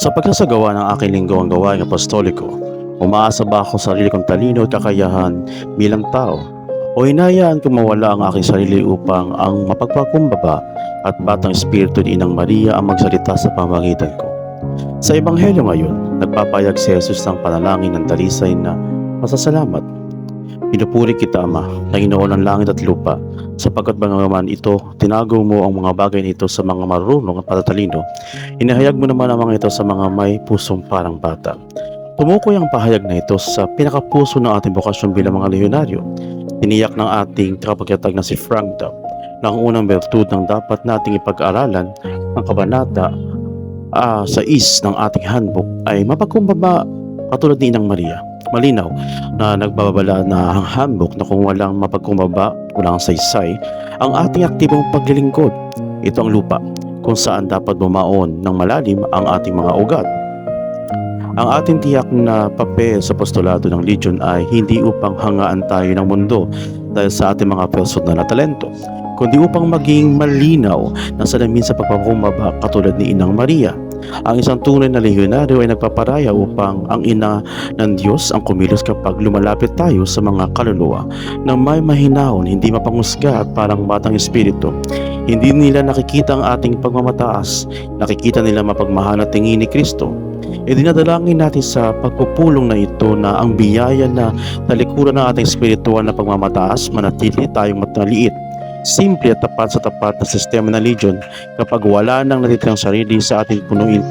Sa pagsasagawa ng aking linggawang gawaing apostoliko, umaasa ba ako sa sarili kong talino at kakayahan bilang tao? O hinayaan kong mawala ang aking sarili upang ang mapagpakumbaba at batang espiritu ni Inang Maria ang magsalita sa pamamagitan ko? Sa Ebanghelyo ngayon, nagpapayag si Jesus ng panalangin ng dalisay na pasasalamat. Pinupuri kita, Ama, Panginoon ng langit at lupa, sapagkat bagaman ito, tinago mo ang mga bagay nito sa mga marunong at patatalino, inahayag mo naman ang mga ito sa mga may pusong parang bata. Tumukoy ang pahayag na ito sa pinakapuso ng ating bokasyon bilang mga leonaryo. Tiniyak ng ating kapagkatag na si Frank Dub na ang unang bertud ng dapat nating ipag-aralan ng kabanata sa ng ating handbook ay mapagkumbaba katulad ni Inang Maria. Malinaw na nagbabala na ang handbook na kung walang mapagkumbaba, walang saysay, ang ating aktibong paglilingkod. Ito ang lupa kung saan dapat bumaon ng malalim ang ating mga ugat. Ang ating tiyak na papel sa apostolado ng Legion ay hindi upang hangaan tayo ng mundo dahil sa ating mga personal na talento, kundi upang maging malinaw na salamin sa pagpapakumbaba katulad ni Inang Maria. Ang isang tunay na lehyonaryo ay nagpaparaya upang ang ina ng Diyos ang kumilos kapag lumalapit tayo sa mga kaluluwa na may mahinahon, hindi mapangusga at parang batang espiritu. Hindi nila nakikita ang ating pagmamataas, nakikita nila mapagmahal na tingin ni Kristo. Dinadalangin natin sa pagpupulong na ito na ang biyaya na talikuran ng ating espiritual na pagmamataas manatili tayong mataliit, simple at tapat sa tapat na sistema ng Legion kapag wala nang natitirang sarili sa ating punuin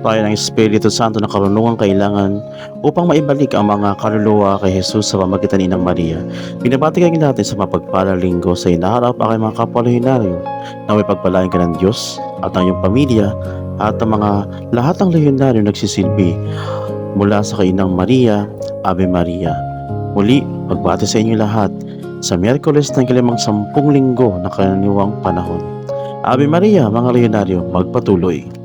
tayo ng Espiritu Santo na karunungan kailangan upang maibalik ang mga kaluluwa kay Jesus sa pamagitan ni Inang Maria. Binabatigan natin sa mapagpalang linggo sa inaharap aking mga kapwa lehyonaryo na may pagpalain ka ng Diyos at ang iyong pamilya at ang mga lahat ng lehyonaryo nagsisilbi mula sa kay Inang Maria, Ave Maria. Muli, pagbati sa inyo lahat sa Miyerkules ng ika-50 linggo na karaniwang panahon. Ave Maria, mga lehyonaryo, magpatuloy.